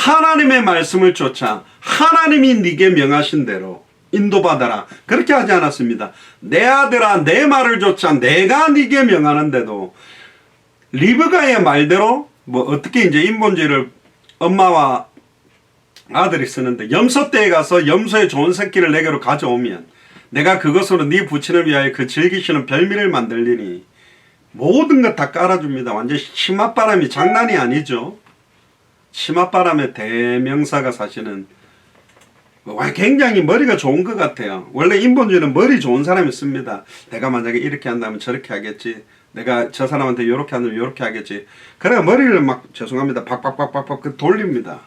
하나님의 말씀을 쫓아 하나님이 네게 명하신 대로 인도받아라. 그렇게 하지 않았습니다. 내 아들아 내 말을 쫓아 내가 네게 명하는데도 리브가의 말대로 뭐 어떻게 이제 인본주의를 엄마와 아들이 쓰는데 염소떼에 가서 염소의 좋은 새끼를 내게로 가져오면 내가 그것으로 네 부친을 위하여 그 즐기시는 별미를 만들리니 모든 것 다 깔아줍니다. 완전 치맛바람이 장난이 아니죠. 치맛바람의 대명사가 사실은 굉장히 머리가 좋은 것 같아요. 원래 인본주의는 머리 좋은 사람이 씁니다. 내가 만약에 이렇게 한다면 저렇게 하겠지. 내가 저 사람한테 이렇게 한다면 이렇게 하겠지. 그래 머리를 막 죄송합니다. 박박박박박 돌립니다.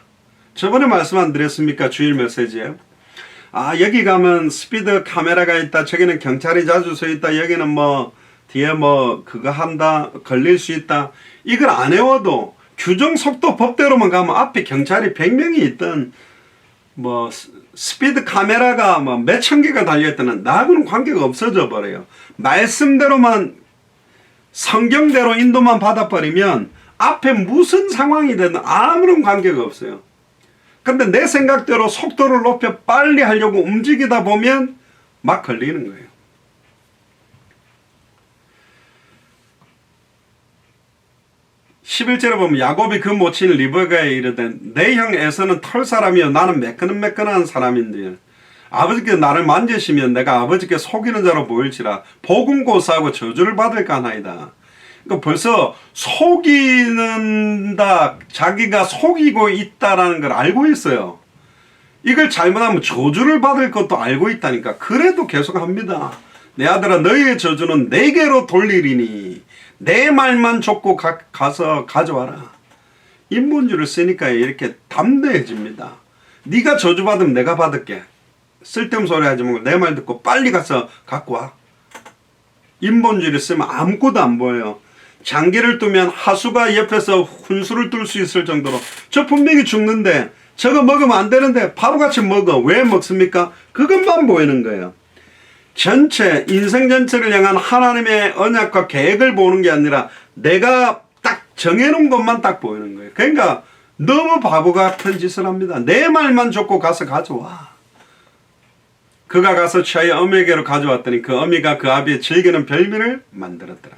저번에 말씀 안 드렸습니까? 주일 메시지에. 아 여기 가면 스피드 카메라가 있다. 저기는 경찰이 자주 서 있다. 여기는 뭐 뒤에 뭐 그거 한다. 걸릴 수 있다. 이걸 안 외워도 규정 속도 법대로만 가면 앞에 경찰이 100명이 있던 뭐 스피드 카메라가 뭐 몇천 개가 달려있다는 나하고는 관계가 없어져 버려요. 말씀대로만 성경대로 인도만 받아버리면 앞에 무슨 상황이 되든 아무런 관계가 없어요. 근데 내 생각대로 속도를 높여 빨리 하려고 움직이다 보면 막 걸리는 거예요. 11절에 보면 야곱이 그 모친 리브가에 이르되 내 형 에서는 털 사람이요 나는 매끈한 사람인데 아버지께 나를 만지시면 내가 아버지께 속이는 자로 보일지라 복음 고사하고 저주를 받을까 하나이다. 그러니까 벌써 속이는다, 자기가 속이고 있다라는 걸 알고 있어요. 이걸 잘못하면 저주를 받을 것도 알고 있다니까. 그래도 계속 합니다. 내 아들아 너희의 저주는 내게로 돌리리니 내 말만 쫓고 가서 가져와라. 인본주의를 쓰니까 이렇게 담대해집니다. 네가 저주받으면 내가 받을게. 쓸데없는 소리 하지 말고 내 말 듣고 빨리 가서 갖고 와. 인본주의를 쓰면 아무것도 안 보여요. 장기를 두면 하수가 옆에서 훈수를 뚫을 수 있을 정도로 저 분명히 죽는데 저거 먹으면 안 되는데 바보같이 먹어. 왜 먹습니까? 그것만 보이는 거예요. 전체 인생 전체를 향한 하나님의 언약과 계획을 보는 게 아니라 내가 딱 정해놓은 것만 딱 보이는 거예요. 그러니까 너무 바보 같은 짓을 합니다. 내 말만 줬고 가서 가져와. 그가 가서 취하여 어미에게로 가져왔더니 그 어미가 그 아비의 즐기는 별미를 만들었더라.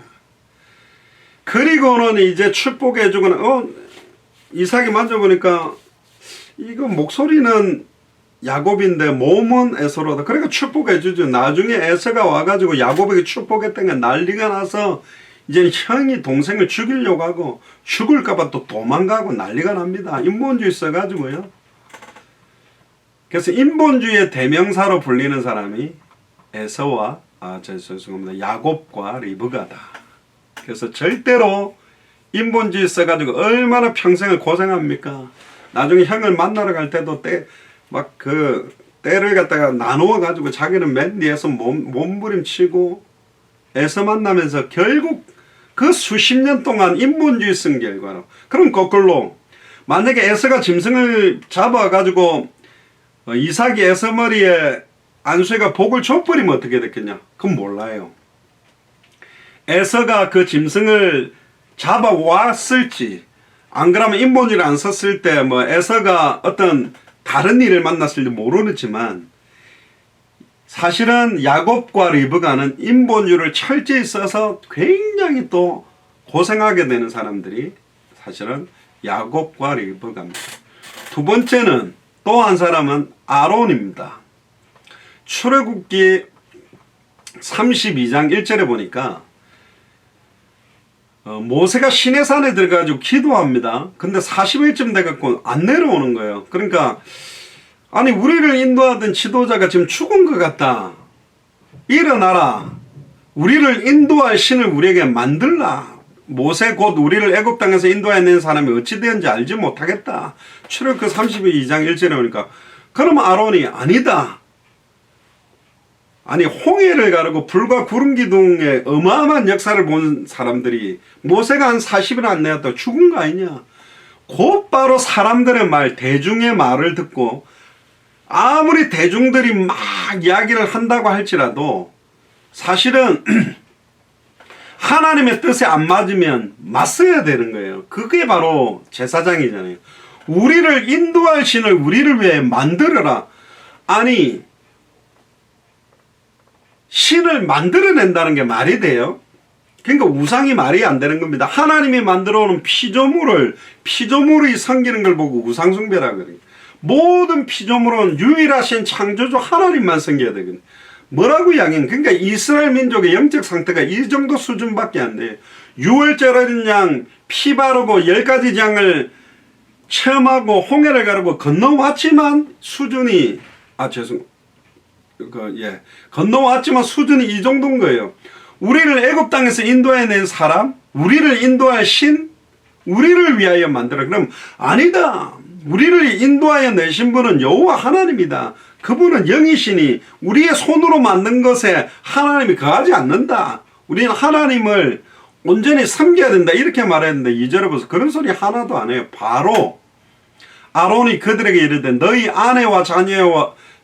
그리고는 이제 축복해주고는 이삭이 만져보니까 이거 목소리는 야곱인데 몸은 에서로다. 그러니까 축복해주죠. 나중에 에서가 와가지고 야곱에게 축복했던 게 난리가 나서 이제 형이 동생을 죽이려고 하고 죽을까봐 또 도망가고 난리가 납니다. 인본주의 써가지고요. 그래서 인본주의의 대명사로 불리는 사람이 에서와 죄송합니다. 야곱과 리브가다. 그래서 절대로 인본주의 써가지고 얼마나 평생을 고생합니까? 나중에 형을 만나러 갈 때도 때를 갖다가 나누어 가지고 자기는 맨 뒤에서 몸부림치고 에서 만나면서 결국 그 수십 년 동안 인본주의 쓴 결과로. 그럼 거꾸로 만약에 에서가 짐승을 잡아 가지고 이삭이 에서 머리에 안수가 복을 줘버리면 어떻게 됐겠냐? 그건 몰라요. 에서가 그 짐승을 잡아왔을지 안 그러면 인본주의를 안 썼을 때 에서가 어떤 다른 일을 만났을지 모르지만 사실은 야곱과 리브가는 인본주의를 철저히 써서 굉장히 또 고생하게 되는 사람들이 사실은 야곱과 리브가입니다. 두 번째는 또 한 사람은 아론입니다. 출애굽기 32장 1절에 보니까 모세가 시내산에 들어가지고 기도합니다. 근데 40일쯤 돼갖고 안 내려오는 거예요. 그러니까 아니 우리를 인도하던 지도자가 지금 죽은 것 같다. 일어나라. 우리를 인도할 신을 우리에게 만들라. 모세 곧 우리를 애굽 땅에서 인도해낸 사람이 어찌 되었는지 알지 못하겠다. 출애굽기 32장 1절에 오니까 그러면 아론이 아니다. 아니 홍해를 가르고 불과 구름 기둥의 어마어마한 역사를 본 사람들이 모세가 한 40일 안 내었다고 죽은 거 아니냐. 곧바로 사람들의 말, 대중의 말을 듣고 아무리 대중들이 막 이야기를 한다고 할지라도 사실은 하나님의 뜻에 안 맞으면 맞서야 되는 거예요. 그게 바로 제사장이잖아요. 우리를 인도할 신을 우리를 위해 만들어라. 아니, 신을 만들어낸다는 게 말이 돼요? 그러니까 우상이 말이 안 되는 겁니다. 하나님이 만들어 오는 피조물이 섬기는 걸 보고 우상숭배라 그래요. 모든 피조물은 유일하신 창조주 하나님만 섬겨야 되거든요. 뭐라고 이야기는, 그러니까 이스라엘 민족의 영적 상태가 이 정도 수준밖에 안 돼요. 6월절 어린 양 피 바르고 10가지 장을 체험하고 홍해를 가르고 건너왔지만 수준이 건너왔지만 수준이 이 정도인 거예요. 우리를 애굽 땅에서 인도해낸 사람, 우리를 인도할 신, 우리를 위하여 만들어. 그럼 아니다. 우리를 인도하여 내신 분은 여호와 하나님이다. 그분은 영이시니 우리의 손으로 만든 것에 하나님이 거하지 않는다. 우리는 하나님을 온전히 섬겨야 된다. 이렇게 말했는데 2절에 보서 그런 소리 하나도 안 해요. 바로 아론이 그들에게 이르되 너희 아내와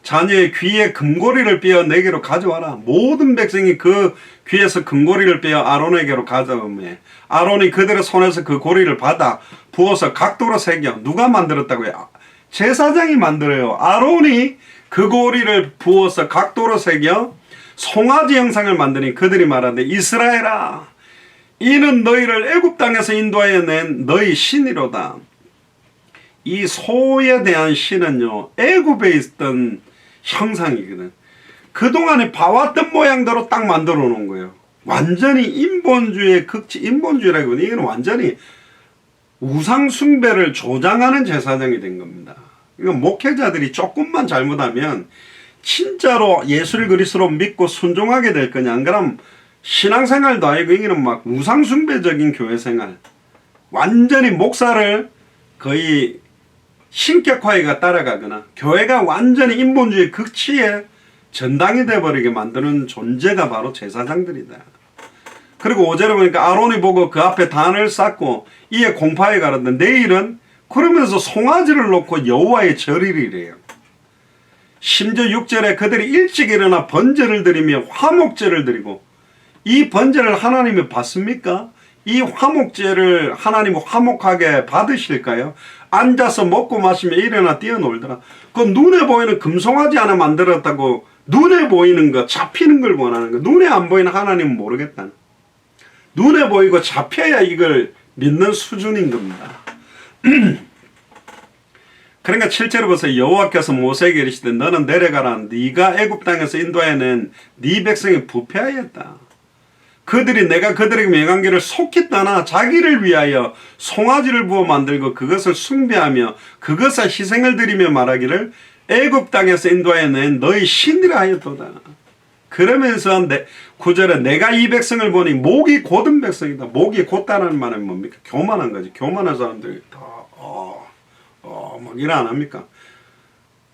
자녀의 귀에 금고리를 빼어 내게로 가져와라. 모든 백성이 그 귀에서 금고리를 빼어 아론에게로 가져오매 아론이 그들의 손에서 그 고리를 받아 부어서 각도로 새겨. 누가 만들었다고요? 제사장이 만들어요. 아론이 그 고리를 부어서 각도로 새겨 송아지 형상을 만드니 그들이 말하되 이스라엘아, 이는 너희를 애굽 땅에서 인도하여 낸 너희 신이로다. 이 소에 대한 신은요, 애굽에 있던 형상이거든. 그동안에 봐왔던 모양대로 딱 만들어 놓은 거예요. 완전히 인본주의의 인본주의라고 하는, 이건 완전히 우상숭배를 조장하는 제사장이 된 겁니다. 이건 목회자들이 조금만 잘못하면 진짜로 예수 그리스도로 믿고 순종하게 될 거냐, 안 그럼 신앙생활도 아니고 이거는 막 우상숭배적인 교회생활, 완전히 목사를 거의 신격화해가 따라가거나 교회가 완전히 인본주의 극치에 전당이 돼버리게 만드는 존재가 바로 제사장들이다. 그리고 5절에 보니까 아론이 보고 그 앞에 단을 쌓고 이에 공파에 가르는데 내일은 그러면서 송아지를 놓고 여호와의 절일이래요. 심지어 6절에 그들이 일찍 일어나 번제를 드리며 화목제를 드리고, 이 번제를 하나님이 받습니까? 이 화목제를 하나님이 화목하게 받으실까요? 앉아서 먹고 마시며 일어나 뛰어놀더라. 그 눈에 보이는 금송아지 하나 만들었다고 눈에 보이는 거, 잡히는 걸 원하는 거. 눈에 안 보이는 하나님은 모르겠다. 눈에 보이고 잡혀야 이걸 믿는 수준인 겁니다. 그러니까 7절에 보세요. 여호와께서 모세에게 이르시되 너는 내려가라. 네가 애굽 땅에서 인도해낸 네 백성이 부패하였다. 그들이 내가 그들에게 명한 길을 속히 떠나 자기를 위하여 송아지를 부어 만들고 그것을 숭배하며 그것에 희생을 드리며 말하기를 애굽 땅에서 인도해낸 너희 신이라 하였도다. 그러면서 9절에 내가 이 백성을 보니 목이 곧은 백성이다. 목이 곧다는 말은 뭡니까? 교만한 거지. 교만한 사람들이 다 막 일 안 합니까?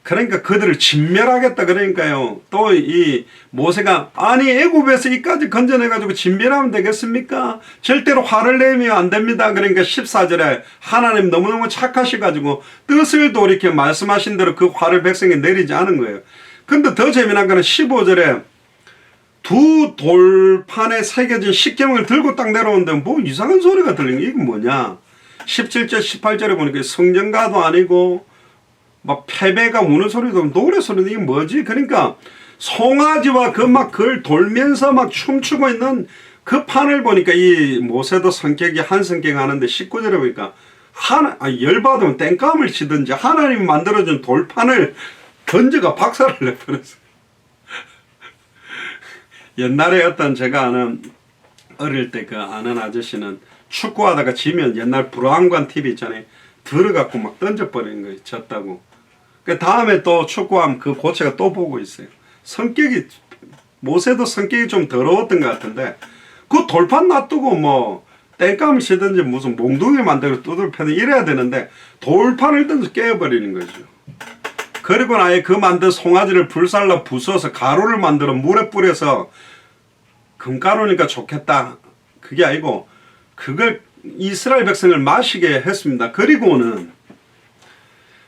그러니까 그들을 진멸하겠다. 그러니까요. 또 이 모세가 아니 애굽에서 이까지 건져내가지고 진멸하면 되겠습니까? 절대로 화를 내면 안 됩니다. 그러니까 14절에 하나님 너무너무 착하셔가지고 뜻을 돌이켜 말씀하신 대로 그 화를 백성에 내리지 않은 거예요. 근데 더 재미난 거는 15절에 두 돌판에 새겨진 십계명을 들고 딱 내려오는데 뭐 이상한 소리가 들리는 게 이게 뭐냐? 17절 18절에 보니까 성전가도 아니고 막 패배가 우는 소리도 노래 소리도 이게 뭐지? 그러니까 송아지와 그 막 그걸 돌면서 막 춤추고 있는 그 판을 보니까 이 모세도 성격이 한 성격 하는데 19절에 보니까 열받으면 땡감을 치든지 하나님이 만들어준 돌판을 던져가 박살을 내버렸어요. 옛날에 어떤 제가 아는 어릴 때 그 아는 아저씨는 축구하다가 지면 옛날 브라운관 TV 있잖아요. 들어갖고 막 던져버리는 거예요. 졌다고. 그 다음에 또 축구하면 그 고체가 또 보고 있어요. 성격이, 모세도 성격이 좀 더러웠던 것 같은데, 그 돌판 놔두고 뭐, 땡감을 치든지 무슨 몽둥이 만들고 두들 패는 이래야 되는데, 돌판을 던져 깨어버리는 거죠. 그리고 아예 그 만든 송아지를 불살라 부숴서 가루를 만들어 물에 뿌려서 금가루니까 좋겠다. 그게 아니고, 그걸 이스라엘 백성을 마시게 했습니다. 그리고는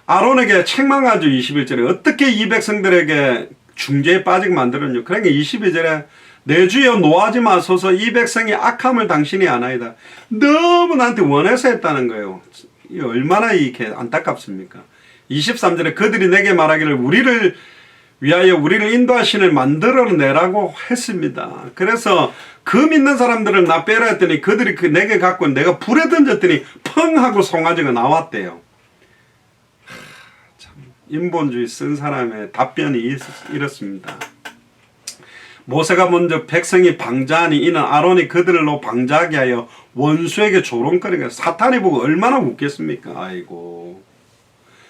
아론에게 책망하죠. 21절에 어떻게 이 백성들에게 중죄에 빠지게 만들었냐. 그러니까 22절에 내 주여 노하지 마소서 이 백성이 악함을 당신이 아나이다. 너무 나한테 원해서 했다는 거예요. 이 얼마나 이게 안타깝습니까? 23절에 그들이 내게 말하기를 우리를 위하여 우리를 인도할 신을 만들어내라고 했습니다. 그래서 그 믿는 사람들을 나 빼라 했더니 그들이 내게 갖고 내가 불에 던졌더니 펑 하고 송아지가 나왔대요. 참 인본주의 쓴 사람의 답변이 이렇습니다. 모세가 먼저 백성이 방자하니 이는 아론이 그들로 방자하게 하여 원수에게 조롱거리가 사탄이 보고 얼마나 웃겠습니까? 아이고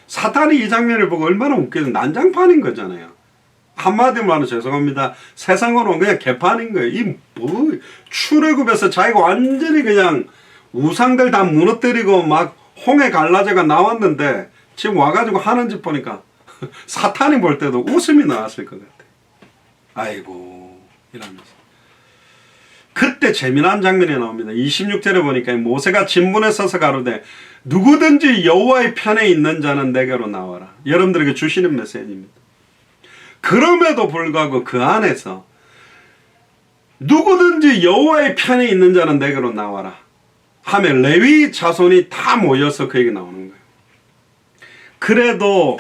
사탄이 이 장면을 보고 얼마나 웃겠어요. 난장판인 거잖아요. 한마디로 말하면 죄송합니다. 세상으로는 그냥 개판인 거예요. 이 뭐 출애굽에서 자기가 완전히 그냥 우상들 다 무너뜨리고 막 홍해 갈라져가 나왔는데 지금 와가지고 하는 짓 보니까 사탄이 볼 때도 웃음이 나왔을 것 같아. 아이고 이러면서 그때 재미난 장면이 나옵니다. 26절에 보니까 모세가 진문에 서서 가로되 누구든지 여호와의 편에 있는 자는 내게로 나와라. 여러분들에게 주시는 메시지입니다. 그럼에도 불구하고 그 안에서 누구든지 여호와의 편에 있는 자는 내게로 나와라 하면 레위 자손이 다 모여서 그에게 나오는 거예요. 그래도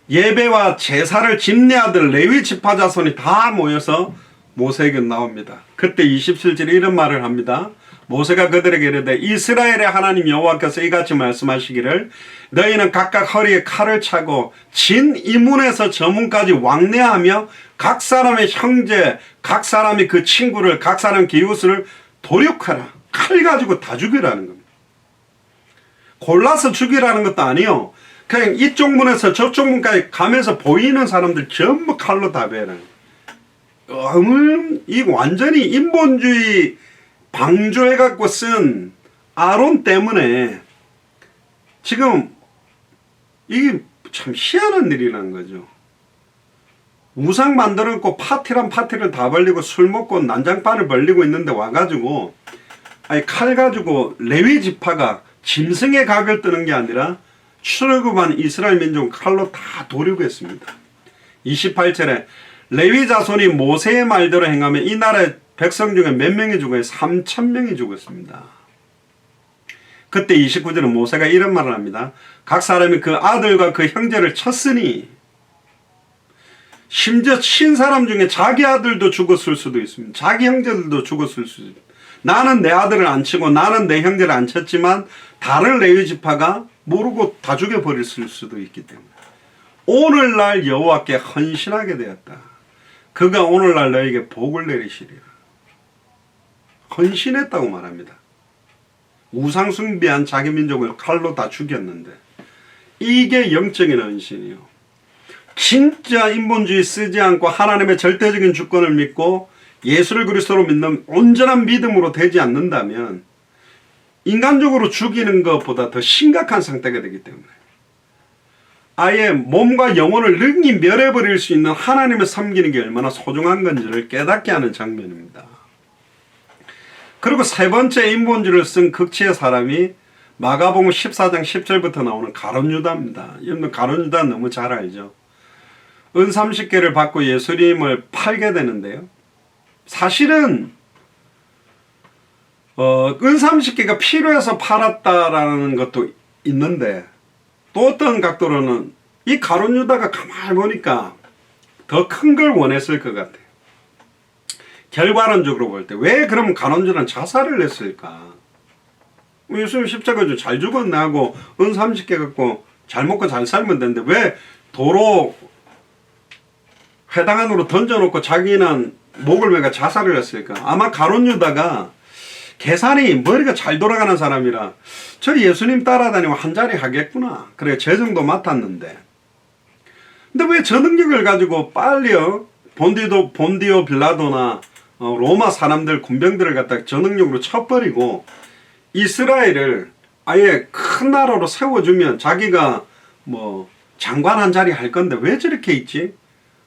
예배와 제사를 집내 아들 레위 지파 자손이 다 모여서 모세에게 나옵니다. 그때 27절에 이런 말을 합니다. 모세가 그들에게 이르되 이스라엘의 하나님 여호와께서 이같이 말씀하시기를 너희는 각각 허리에 칼을 차고 진 이 문에서 저 문까지 왕래하며 각 사람의 형제 각 사람이 그 친구를 각 사람 기웃을 도륙하라. 칼 가지고 다 죽이라는 겁니다. 골라서 죽이라는 것도 아니요. 그냥 이쪽 문에서 저쪽 문까지 가면서 보이는 사람들 전부 칼로 다 베라는 거예요. 이 완전히 인본주의 방조해갖고 쓴 아론 때문에 지금 이게 참 희한한 일이라는 거죠. 우상 만들어놓고 파티란 파티를 다 벌리고 술 먹고 난장판을 벌리고 있는데 와가지고 아니 칼 가지고 레위 지파가 짐승의 각을 뜨는 게 아니라 출애굽한 이스라엘 민족은 칼로 다 도륙했습니다. 28절에 레위 자손이 모세의 말대로 행하며 이 나라의 백성 중에 몇 명이 죽어요? 3,000명이 죽었습니다. 그때 29절은 모세가 이런 말을 합니다. 각 사람이 그 아들과 그 형제를 쳤으니 심지어 친 사람 중에 자기 아들도 죽었을 수도 있습니다. 자기 형제들도 죽었을 수도 있습니다. 나는 내 아들을 안 치고 나는 내 형제를 안 쳤지만 다른 레위 지파가 모르고 다 죽여버릴 수도 있기 때문에 오늘날 여호와께 헌신하게 되었다. 그가 오늘날 너에게 복을 내리시리라. 헌신했다고 말합니다. 우상 숭배한 자기 민족을 칼로 다 죽였는데 이게 영적인 헌신이요. 진짜 인본주의 쓰지 않고 하나님의 절대적인 주권을 믿고 예수를 그리스도로 믿는 온전한 믿음으로 되지 않는다면 인간적으로 죽이는 것보다 더 심각한 상태가 되기 때문에 아예 몸과 영혼을 능히 멸해버릴 수 있는 하나님을 섬기는 게 얼마나 소중한 건지를 깨닫게 하는 장면입니다. 그리고 세 번째 인본주의를 쓴 극치의 사람이 마가복음 14장 10절부터 나오는 가룟 유다입니다. 여러분 가룟 유다 너무 잘 알죠. 은 30개를 받고 예수님을 팔게 되는데요. 사실은 은 30개가 필요해서 팔았다라는 것도 있는데 또 어떤 각도로는 이 가룟 유다가 가만히 보니까 더 큰 걸 원했을 것 같아요. 결과론적으로 볼 때 왜 그럼 가룟 유다는 자살을 했을까? 예수님 십자가도 잘 죽었네 하고 은 30개 갖고 잘 먹고 잘 살면 되는데 왜 도로 회당 안으로 던져놓고 자기는 목을 매가 자살을 했을까? 아마 가룟 유다가 계산이 머리가 잘 돌아가는 사람이라 저 예수님 따라다니면 한 자리 하겠구나. 그래 재정도 맡았는데 근데 왜 저 능력을 가지고 빨리요 본디오 빌라도나 로마 사람들 군병들을 갖다 저 능력으로 쳐버리고 이스라엘을 아예 큰 나라로 세워주면 자기가 뭐 장관 한 자리 할 건데 왜 저렇게 있지?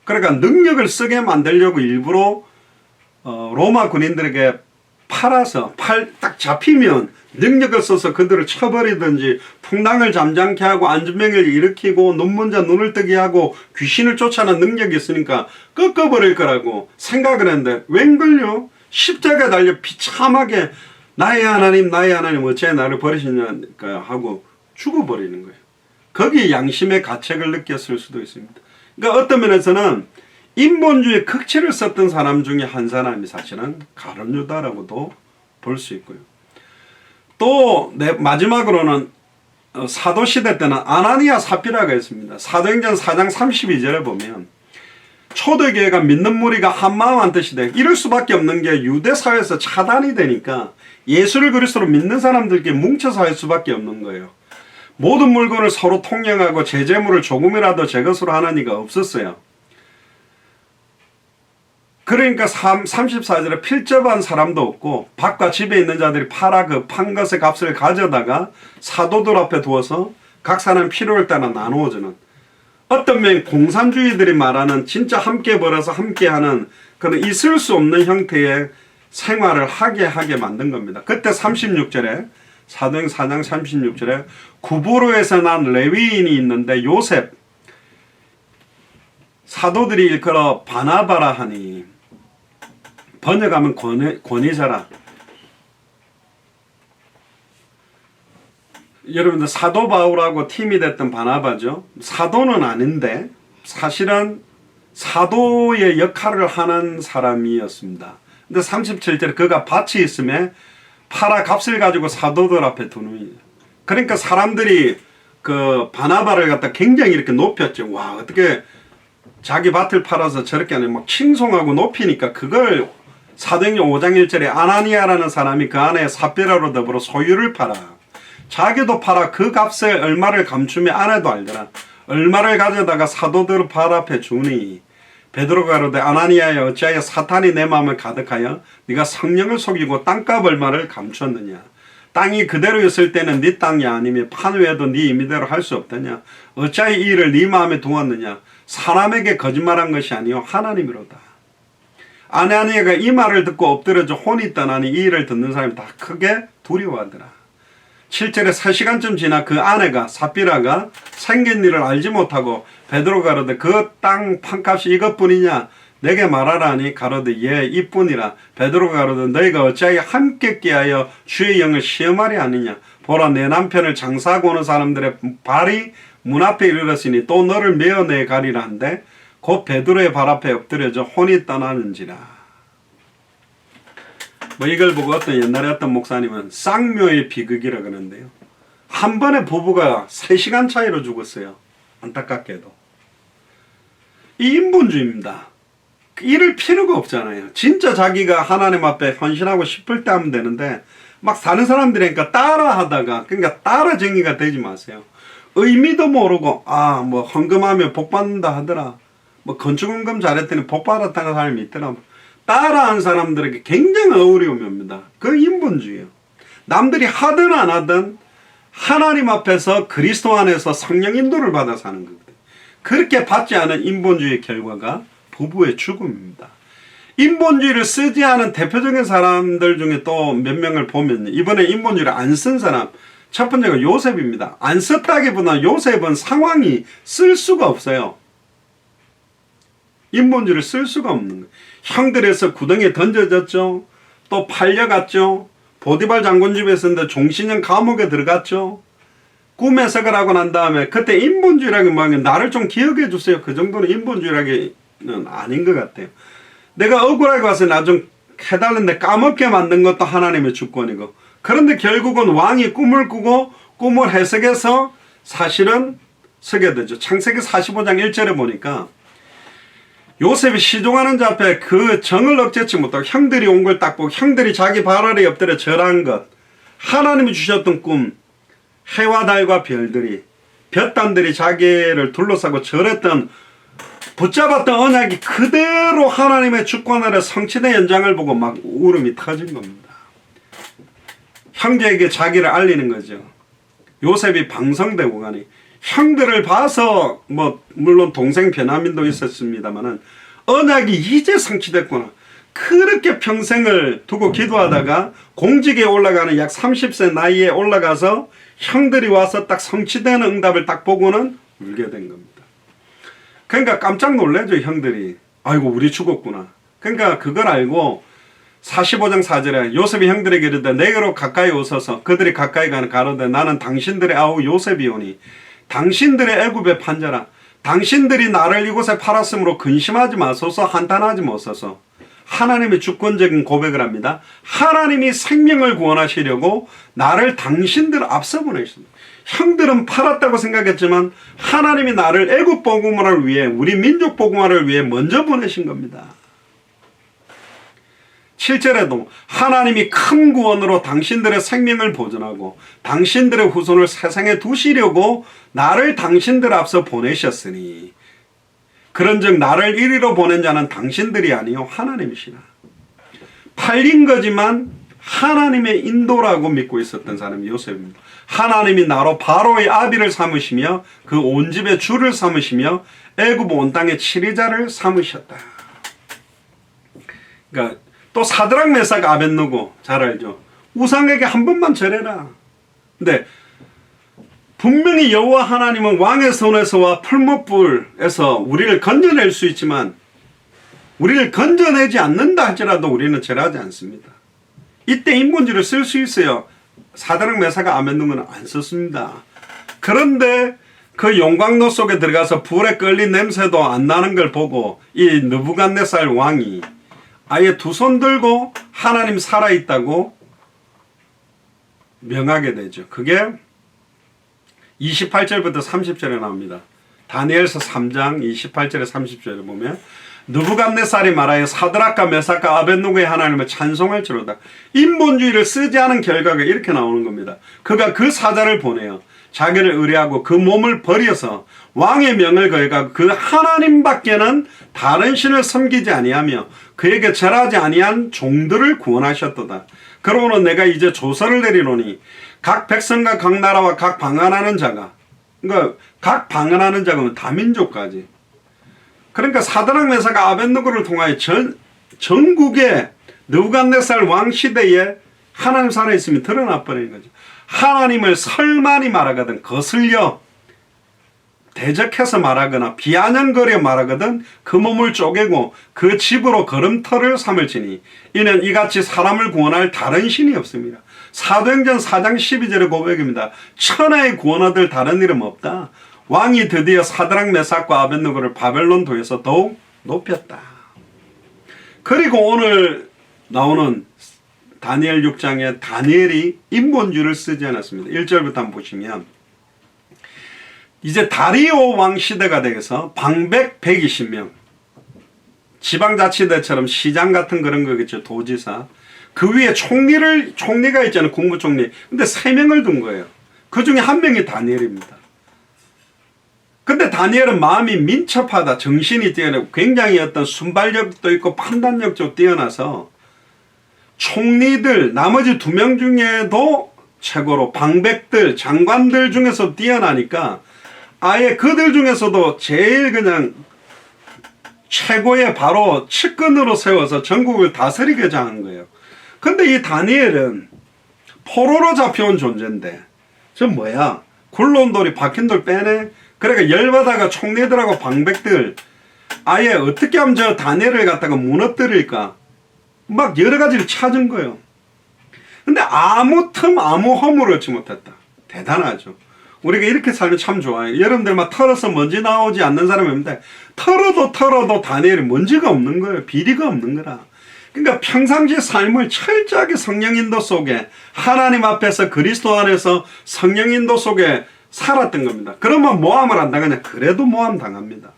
그러니까 능력을 쓰게 만들려고 일부러 로마 군인들에게 팔아서 딱 잡히면 능력을 써서 그들을 쳐버리든지 풍랑을 잠잠케 하고 안전병을 일으키고 눈먼자 눈을 뜨게 하고 귀신을 쫓아내는 능력이 있으니까 꺾어버릴 거라고 생각을 했는데 웬걸요? 십자가에 달려 비참하게 나의 하나님 어째 나를 버리시냐니까 하고 죽어버리는 거예요. 거기에 양심의 가책을 느꼈을 수도 있습니다. 그러니까 어떤 면에서는 인본주의 극치를 썼던 사람 중에 한 사람이 사실은 가룟 유다라고도 볼 수 있고요. 또 마지막으로는 사도시대 때는 아나니아 삽비라가 있습니다. 사도행전 4장 32절에 보면 초대교회가 믿는 무리가 한마음 한뜻이 돼 이럴 수밖에 없는 게 유대사회에서 차단이 되니까 예수를 그리스도로 믿는 사람들끼리 뭉쳐서 할 수밖에 없는 거예요. 모든 물건을 서로 통용하고 제 재물을 조금이라도 제 것으로 하는 이가 없었어요. 그러니까 34절에 필접한 사람도 없고 밭과 집에 있는 자들이 팔아 그 판 것의 값을 가져다가 사도들 앞에 두어서 각 사람 필요할 때나 나누어 주는, 어떤 면 공산주의들이 말하는 진짜 함께 벌어서 함께하는 그런 있을 수 없는 형태의 생활을 하게 만든 겁니다. 그때 36절에 사도행 4장 36절에 구브로에서 난 레위인이 있는데 요셉, 사도들이 일컬어 바나바라 하니 번역하면 권위자라. 여러분들 사도 바울하고 팀이 됐던 바나바죠. 사도는 아닌데 사실은 사도의 역할을 하는 사람이었습니다. 근데 37절에 그가 밭이 있음에 팔아 값을 가지고 사도들 앞에 두는, 그러니까 사람들이 그 바나바를 갖다 굉장히 이렇게 높였죠. 와, 어떻게 자기 밭을 팔아서 저렇게 하냐, 막 칭송하고 높이니까 그걸 사도행전 5장 1절에 아나니아라는 사람이 그 안에 삽비라로 더불어 소유를 팔아 자기도 팔아 그 값에 얼마를 감추며 아내도 알더라. 얼마를 가져다가 사도들 발 앞에 주니 베드로가 가로되 아나니아여 어찌하여 사탄이 내 마음을 가득하여 네가 성령을 속이고 땅값 얼마를 감추었느냐. 땅이 그대로 있을 때는 네 땅이 아니며 판 외에도 네 임의대로 할 수 없더냐. 어찌하여 이 일을 네 마음에 두었느냐. 사람에게 거짓말한 것이 아니요 하나님이로다. 아나니아가 이 말을 듣고 엎드려져 혼이 떠나니 이 일을 듣는 사람이 다 크게 두려워하더라. 7절에 3시간쯤 지나 그 아내가 삽비라가 생긴 일을 알지 못하고 베드로가 가로되 그 땅 판값이 이것뿐이냐 내게 말하라니 가로되 예 이뿐이라. 베드로가 가로되 너희가 어찌하여 함께 깨하여 주의 영을 시험하리 아니냐. 보라 내 남편을 장사하고 오는 사람들의 발이 문 앞에 이르렀으니 또 너를 메어 내 가리라 한데 곧 베드로의 발 앞에 엎드려져 혼이 떠나는지라. 뭐 이걸 보고 옛날에 어떤 목사님은 쌍묘의 비극이라 그러는데요. 한 번에 부부가 3시간 차이로 죽었어요. 안타깝게도. 이 인본주의입니다. 이럴 필요가 없잖아요. 진짜 자기가 하나님 앞에 헌신하고 싶을 때 하면 되는데 막 다른 사람들이니까 따라하다가, 그러니까 따라쟁이가 되지 마세요. 의미도 모르고 뭐 헌금하면 복 받는다 하더라. 뭐 건축헌금 잘했더니 복 받았다는 사람이 있더라. 따라한 사람들에게 굉장히 어려움이 옵니다. 그 인본주의예요. 남들이 하든 안 하든 하나님 앞에서 그리스도 안에서 성령 인도를 받아 사는 거거든요. 그렇게 받지 않은 인본주의의 결과가 부부의 죽음입니다. 인본주의를 쓰지 않은 대표적인 사람들 중에 또 몇 명을 보면 이번에 인본주의를 안 쓴 사람 첫 번째가 요셉입니다. 안 썼다기보다 요셉은 상황이 쓸 수가 없어요. 인본주의를 쓸 수가 없는 거예요. 형들에서 구덩이에 던져졌죠. 또 팔려갔죠. 보디발 장군 집에 있었는데 종신형 감옥에 들어갔죠. 꿈 해석을 하고 난 다음에 그때 인본주의라기 뭐하면 나를 좀 기억해 주세요. 그 정도는 인본주의라기는 아닌 것 같아요. 내가 억울하게 와서 나 좀 해달라는데 까먹게 만든 것도 하나님의 주권이고, 그런데 결국은 왕이 꿈을 꾸고 꿈을 해석해서 사실은 서게 되죠. 창세기 45장 1절에 보니까 요셉이 시종하는 자 앞에 그 정을 억제치 못하고 형들이 온 걸 딱 보고 형들이 자기 발 아래 엎드려 절한 것, 하나님이 주셨던 꿈, 해와 달과 별들이 볕단들이 자기를 둘러싸고 절했던 붙잡았던 언약이 그대로 하나님의 주권 아래 성취된 현장을 보고 막 울음이 터진 겁니다. 형제에게 자기를 알리는 거죠. 요셉이 방성되고 가니 형들을 봐서 뭐 물론 동생 베냐민도 있었습니다만은 언약이 이제 성취됐구나. 그렇게 평생을 두고 기도하다가 공직에 올라가는 약 30세 나이에 올라가서 형들이 와서 딱 성취되는 응답을 딱 보고는 울게 된 겁니다. 그러니까 깜짝 놀라죠. 형들이. 아이고 우리 죽었구나. 그러니까 그걸 알고 45장 4절에 요셉이 형들에게 이르되 내게로 가까이 오소서. 그들이 가까이 가로되 나는 당신들의 아우 요셉이오니 당신들의 애굽의 판자라. 당신들이 나를 이곳에 팔았으므로 근심하지 마소서, 한탄하지 마소서. 하나님의 주권적인 고백을 합니다. 하나님이 생명을 구원하시려고 나를 당신들 앞서 보내셨습니다. 형들은 팔았다고 생각했지만 하나님이 나를 애굽 복음화를 위해, 우리 민족 복음화를 위해 먼저 보내신 겁니다. 7절에도 하나님이 큰 구원으로 당신들의 생명을 보존하고 당신들의 후손을 세상에 두시려고 나를 당신들 앞서 보내셨으니 그런즉 나를 이리로 보낸 자는 당신들이 아니요 하나님이시라. 팔린 거지만 하나님의 인도라고 믿고 있었던 사람이 요셉입니다. 하나님이 나로 바로의 아비를 삼으시며 그 온 집의 주를 삼으시며 애굽 온 땅의 치리자를 삼으셨다. 그러니까 또 사드락 메삭 아벳느고 잘 알죠. 우상에게 한 번만 절해라. 근데 분명히 여호와 하나님은 왕의 손에서와 풀무불에서 우리를 건져낼 수 있지만 우리를 건져내지 않는다 할지라도 우리는 절하지 않습니다. 이때 인본주의를 쓸 수 있어요. 사드락 메삭 아벳느고는 안 썼습니다. 그런데 그 용광로 속에 들어가서 불에 끌린 냄새도 안 나는 걸 보고 이 느부갓네살 왕이 아예 두 손 들고 하나님 살아있다고 명하게 되죠. 그게 28절부터 30절에 나옵니다. 다니엘서 3장 28절에 30절에 보면 느부갓네살이 말하여 사드락과 메삭과 아벳느고의 하나님을 찬송할지로다. 인본주의를 쓰지 않은 결과가 이렇게 나오는 겁니다. 그가 그 사자를 보내어 자기를 의뢰하고 그 몸을 버려서 왕의 명을 걸고 그 하나님밖에는 다른 신을 섬기지 아니하며 그에게 절하지 아니한 종들을 구원하셨도다. 그러므로 내가 이제 조서를 내리노니 각 백성과 각 나라와 각 방언하는 자가, 그러니까 각 방언하는 자가 다민족까지, 그러니까 사드락 메삭 아벳느고를 통하여 전국에 느부갓네살 왕 시대에 하나님 살아있음이 드러나 버리는 거죠. 하나님을 설만이 말하거든 거슬려 대적해서 말하거나 비아냥거려 말하거든 그 몸을 쪼개고 그 집으로 걸음터를 삼을지니 이는 이같이 사람을 구원할 다른 신이 없습니다. 사도행전 4장 12절의 고백입니다. 천하의 구원하들 다른 이름 없다. 왕이 드디어 사드락 메삭과 아벳느고를 바벨론 도에서 더욱 높였다. 그리고 오늘 나오는 다니엘 6장에 다니엘이 인본주의를 쓰지 않았습니다. 1절부터 한번 보시면 이제 다리오 왕 시대가 되어서 방백 120명, 지방자치대처럼 시장 같은 그런 거겠죠. 도지사. 그 위에 총리가 있잖아요. 국무총리. 근데 3명을 둔 거예요. 그 중에 한 명이 다니엘입니다. 근데 다니엘은 마음이 민첩하다. 정신이 뛰어나고 굉장히 어떤 순발력도 있고 판단력도 뛰어나서 총리들 나머지 2명 중에도 최고로 방백들 장관들 중에서 뛰어나니까 아예 그들 중에서도 제일 그냥 최고의 바로 측근으로 세워서 전국을 다스리고자 하는 거예요. 근데 이 다니엘은 포로로 잡혀온 존재인데 저 뭐야 굴러온 돌이 박힌 돌 빼네. 그러니까 열받아가 총리들하고 방백들 아예 어떻게 하면 저 다니엘을 갖다가 무너뜨릴까 막 여러 가지를 찾은 거예요. 근데 아무 틈 아무 허물을 얻지 못했다. 대단하죠. 우리가 이렇게 살면 참 좋아요. 여러분들 막 털어서 먼지 나오지 않는 사람이 없는데 털어도 다니엘이 먼지가 없는 거예요. 비리가 없는 거라. 그러니까 평상시 삶을 철저하게 성령인도 속에 하나님 앞에서 그리스도 안에서 성령인도 속에 살았던 겁니다. 그러면 모함을 안 당하냐? 그래도 모함 당합니다.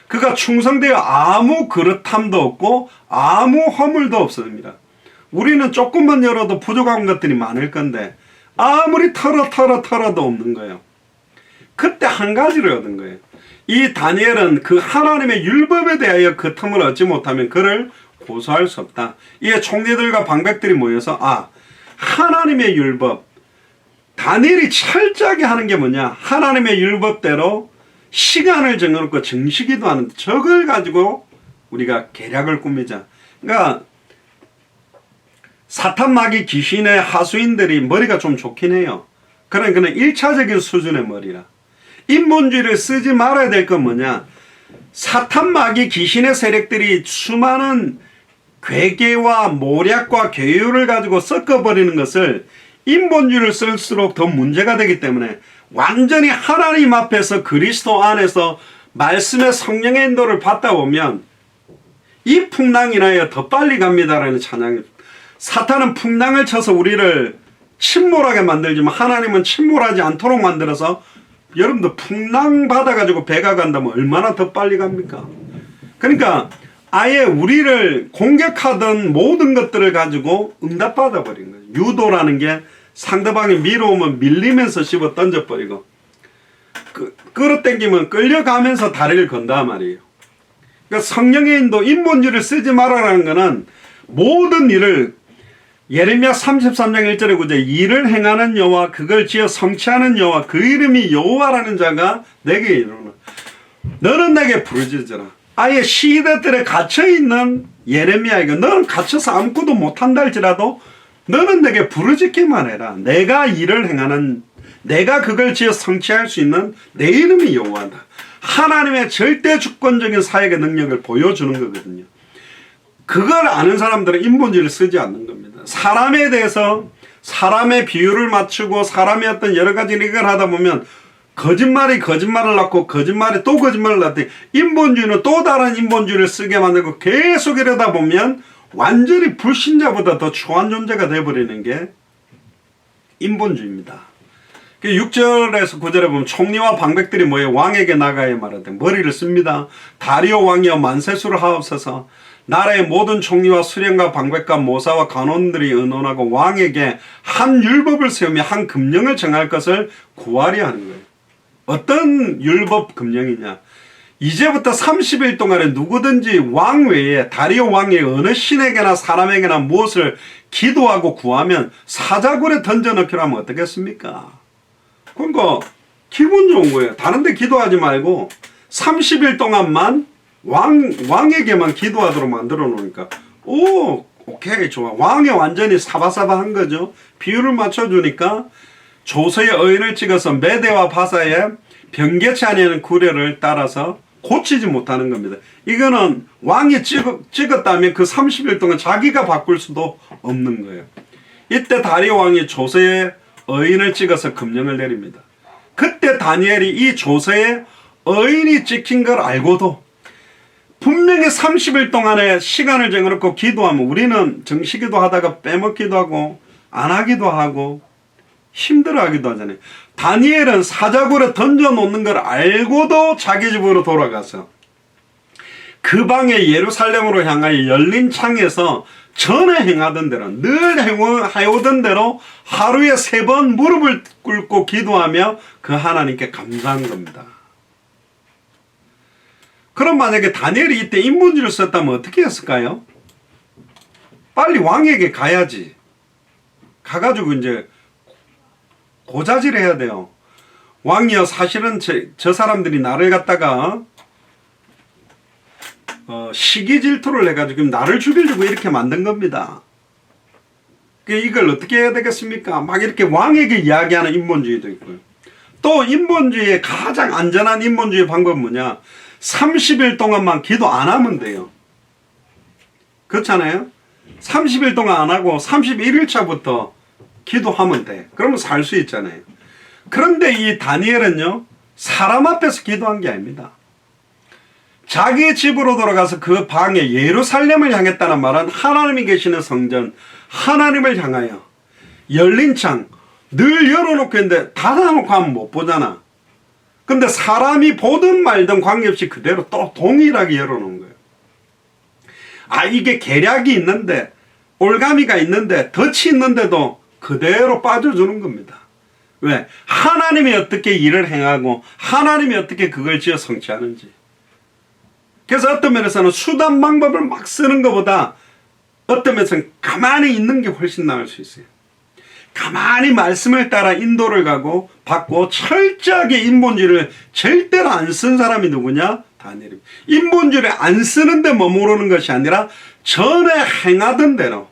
그가 충성되어 아무 그릇함도 없고 아무 허물도 없습니다. 우리는 조금만 열어도 부족한 것들이 많을 건데 아무리 털어도 없는 거예요. 그때 한 가지를 얻은 거예요. 이 다니엘은 그 하나님의 율법에 대하여 그 틈을 얻지 못하면 그를 고소할 수 없다. 이에 총리들과 방백들이 모여서 하나님의 율법, 다니엘이 철저하게 하는 게 뭐냐? 하나님의 율법대로 시간을 정해놓고 정시기도 하는데 저걸 가지고 우리가 계략을 꾸미자. 그러니까 사탄 마귀 귀신의 하수인들이 머리가 좀 좋긴 해요. 그러니까 1차적인 수준의 머리라. 인본주의를 쓰지 말아야 될 건 뭐냐? 사탄 마귀 귀신의 세력들이 수많은 괴계와 모략과 괴유를 가지고 섞어버리는 것을 인본주의를 쓸수록 더 문제가 되기 때문에 완전히 하나님 앞에서 그리스도 안에서 말씀의 성령의 인도를 받다 보면 이 풍랑 인하여 더 빨리 갑니다라는 찬양이. 사탄은 풍랑을 쳐서 우리를 침몰하게 만들지만 하나님은 침몰하지 않도록 만들어서, 여러분들 풍랑 받아가지고 배가 간다면 얼마나 더 빨리 갑니까? 그러니까 아예 우리를 공격하던 모든 것들을 가지고 응답받아 버린 거예요. 유도라는 게 상대방이 밀어오면 밀리면서 씹어 던져버리고, 끌어당기면 끌려가면서 다리를 건다 말이에요. 그러니까 성령의 인도, 인본주의를 쓰지 말아라는 것은 모든 일을, 예레미야 33장 1절에 9절, 일을 행하는 여호와 그걸 지어 성취하는 여호와 그 이름이 여호와라는 자가 내게 이르노라. 너는 내게 부르짖으라. 아예 시대들에 갇혀있는 예레미야에게, 너는 갇혀서 아무것도 못한다 할지라도 너는 내게 부르짖기만 해라. 내가 일을 행하는, 내가 그걸 지어 성취할 수 있는 내 이름이 여호와다. 하나님의 절대 주권적인 사역의 능력을 보여주는 거거든요. 그걸 아는 사람들은 인본주의를 쓰지 않는 겁니다. 사람에 대해서 사람의 비율을 맞추고 사람의 어떤 여러 가지 이걸 하다 보면 거짓말이 거짓말을 낳고 거짓말이 또 거짓말을 낳더니 인본주의는 또 다른 인본주의를 쓰게 만들고 계속 이러다 보면 완전히 불신자보다 더 추한 존재가 되어버리는 게 인본주의입니다. 6절에서 9절에 보면 총리와 방백들이 모여 왕에게 나가야 말하되 머리를 씁니다. 다리오 왕이여 만세수를 하옵소서. 나라의 모든 총리와 수령과 방백과 모사와 간원들이 의논하고 왕에게 한 율법을 세우며 한 금령을 정할 것을 구하려 하는 거예요. 어떤 율법 금령이냐? 이제부터 30일 동안에 누구든지 왕 외에 다리오 왕의 어느 신에게나 사람에게나 무엇을 기도하고 구하면 사자굴에 던져넣기로 하면 어떻겠습니까? 그러니까 기분 좋은 거예요. 다른 데 기도하지 말고 30일 동안만 왕에게만 기도하도록 만들어 놓으니까 오케이 좋아. 왕이 완전히 사바사바한 거죠. 비율을 맞춰주니까 조서의 의인을 찍어서 메대와 바사의 변개치 아니하는 구례를 따라서 고치지 못하는 겁니다. 이거는 왕이 찍었다면 그 30일 동안 자기가 바꿀 수도 없는 거예요. 이때 다리오 왕이 조서의 의인을 찍어서 금령을 내립니다. 그때 다니엘이 이 조서의 의인이 찍힌 걸 알고도 분명히 30일 동안의 시간을 정해놓고 기도하면 우리는 정시기도 하다가 빼먹기도 하고 안 하기도 하고 힘들어하기도 하잖아요. 다니엘은 사자굴에 던져놓는 걸 알고도 자기 집으로 돌아가서 그 방에 예루살렘으로 향하여 열린 창에서 전에 행하던 대로 늘 해오던 대로 하루에 3번 무릎을 꿇고 기도하며 그 하나님께 감사한 겁니다. 그럼 만약에 다니엘이 이때 인본주의를 썼다면 어떻게 했을까요? 빨리 왕에게 가야지. 가가지고 이제 고자질 해야 돼요. 왕이여 사실은 저 사람들이 나를 갖다가 시기 질투를 해가지고 나를 죽이려고 이렇게 만든 겁니다. 이걸 어떻게 해야 되겠습니까? 막 이렇게 왕에게 이야기하는 인본주의도 있고요. 또 인본주의의 가장 안전한 인본주의 방법은 뭐냐? 30일 동안만 기도 안 하면 돼요. 그렇잖아요? 30일 동안 안 하고 31일 차부터 기도하면 돼. 그러면 살 수 있잖아요. 그런데 이 다니엘은요, 사람 앞에서 기도한 게 아닙니다. 자기 집으로 돌아가서 그 방에 예루살렘을 향했다는 말은 하나님이 계시는 성전, 하나님을 향하여 열린 창, 늘 열어놓고 있는데 닫아놓고 하면 못 보잖아. 근데 사람이 보든 말든 관계없이 그대로 또 동일하게 열어놓은 거예요. 아, 이게 계략이 있는데, 올가미가 있는데, 덫이 있는데도 그대로 빠져주는 겁니다. 왜? 하나님이 어떻게 일을 행하고 하나님이 어떻게 그걸 지어 성취하는지. 그래서 어떤 면에서는 수단 방법을 막 쓰는 것보다 어떤 면에서는 가만히 있는 게 훨씬 나을 수 있어요. 가만히 말씀을 따라 인도를 가고 받고 철저하게 인본주의를 절대로 안 쓴 사람이 누구냐? 다니엘입니다. 인본주의를 안 쓰는데 머무르는 것이 아니라 전에 행하던 대로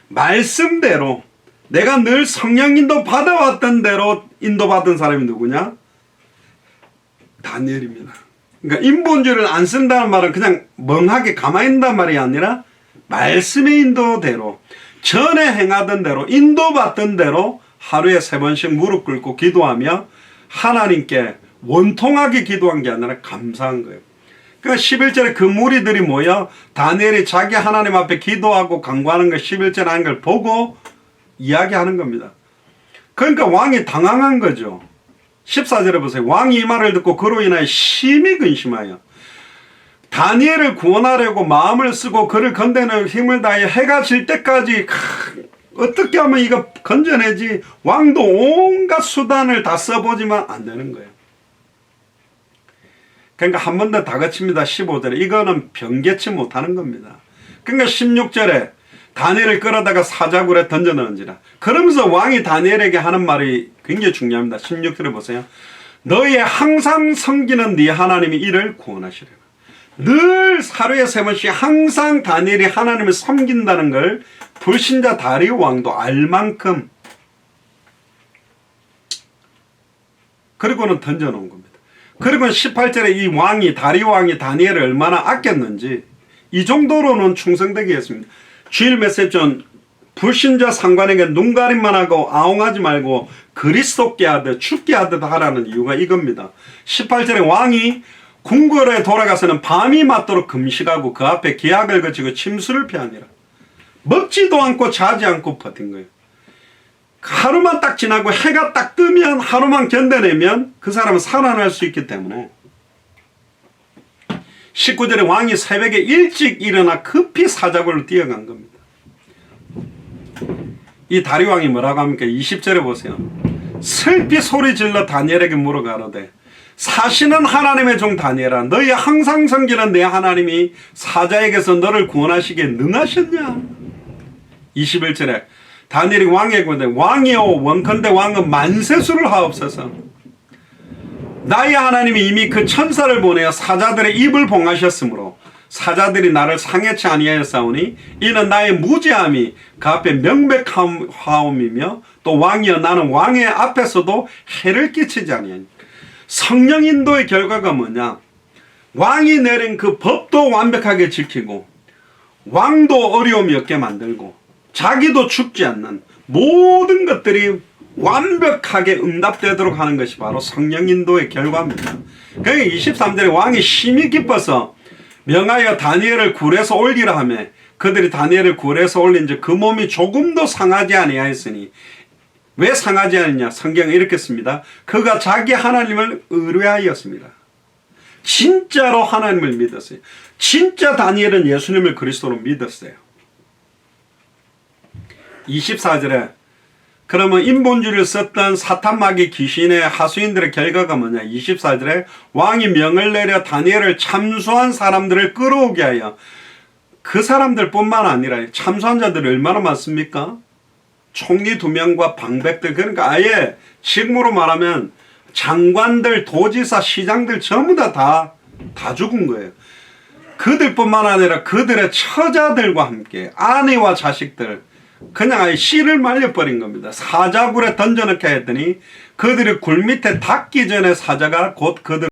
말씀대로 내가 늘 성령 인도 받아왔던 대로 인도받은 사람이 누구냐? 다니엘입니다. 그러니까 인본주의를 안 쓴다는 말은 그냥 멍하게 가만히 있는단 말이 아니라 말씀의 인도대로 전에 행하던 대로 인도받던 대로 하루에 3번씩 무릎 꿇고 기도하며 하나님께 원통하게 기도한 게 아니라 감사한 거예요. 그러니까 11절에 그 무리들이 모여 다니엘이 자기 하나님 앞에 기도하고 간구하는 걸 11절에 하는 걸 보고 이야기하는 겁니다. 그러니까 왕이 당황한 거죠. 14절에 보세요. 왕이 이 말을 듣고 그로 인하여 심히 근심하여 다니엘을 구원하려고 마음을 쓰고 그를 건드리는 힘을 다해 해가 질 때까지 어떻게 하면 이거 건져내지, 왕도 온갖 수단을 다 써보지만 안 되는 거예요. 그러니까 한 번 더 다그칩니다. 15절에 이거는 변개치 못하는 겁니다. 그러니까 16절에 다니엘을 끌어다가 사자굴에 던져넣은지라. 그러면서 왕이 다니엘에게 하는 말이 굉장히 중요합니다. 16절에 보세요. 너희의 항상 섬기는 네 하나님이 이를 구원하시리라. 늘 하루에 3번씩 항상 다니엘이 하나님을 섬긴다는 걸 불신자 다리오 왕도 알 만큼 그리고는 던져놓은 겁니다. 그리고 18절에 이 왕이 다리오 왕이 다니엘을 얼마나 아꼈는지 이 정도로는 충성되게 했습니다. 주일 메시지 전 불신자 상관에게 눈가림만 하고 아웅하지 말고 그리스도께 하듯 죽게 하듯 하라는 이유가 이겁니다. 18절에 왕이 궁궐에 돌아가서는 밤이 맞도록 금식하고 그 앞에 기약을 거치고 침수를 피하니라. 먹지도 않고 자지 않고 버틴 거예요. 하루만 딱 지나고 해가 딱 뜨면 하루만 견뎌내면 그 사람은 살아날 수 있기 때문에 19절에 왕이 새벽에 일찍 일어나 급히 사자굴로 뛰어간 겁니다. 이 다리오 왕이 뭐라고 합니까? 20절에 보세요. 슬피 소리 질러 다니엘에게 물어 가로되 사시는 하나님의 종 다니엘아, 너희 항상 섬기는 내 하나님이 사자에게서 너를 구원하시기에 능하셨냐? 21절에 다니엘이 왕에게 구하되 왕이여 원컨대 왕은 만세수를 하옵소서. 나의 하나님이 이미 그 천사를 보내어 사자들의 입을 봉하셨으므로 사자들이 나를 상해치 아니하였사오니 이는 나의 무지함이 그 앞에 명백하옴이며 또 왕이여 나는 왕의 앞에서도 해를 끼치지 아니하니. 성령 인도의 결과가 뭐냐? 왕이 내린 그 법도 완벽하게 지키고 왕도 어려움이 없게 만들고 자기도 죽지 않는 모든 것들이 완벽하게 응답되도록 하는 것이 바로 성령 인도의 결과입니다. 그러니까 23절에 왕이 심히 기뻐서 명하여 다니엘을 굴에서 올리라 하며 그들이 다니엘을 굴에서 올린 즉 그 몸이 조금도 상하지 아니하였으니 왜 상하지 않느냐? 성경에 이렇게 씁니다. 그가 자기 하나님을 의뢰하였습니다. 진짜로 하나님을 믿었어요. 진짜 다니엘은 예수님을 그리스도로 믿었어요. 24절에 그러면 인본주의를 썼던 사탄마귀 귀신의 하수인들의 결과가 뭐냐? 24절에 왕이 명을 내려 다니엘을 참수한 사람들을 끌어오게 하여 그 사람들뿐만 아니라 참수한 자들이 얼마나 많습니까? 총리 2명과 방백들, 그러니까 아예 지금으로 말하면 장관들, 도지사, 시장들 전부 다 죽은 거예요. 그들뿐만 아니라 그들의 처자들과 함께 아내와 자식들 그냥 아예 씨를 말려버린 겁니다. 사자굴에 던져넣게 했더니 그들이 굴 밑에 닿기 전에 사자가 곧 그들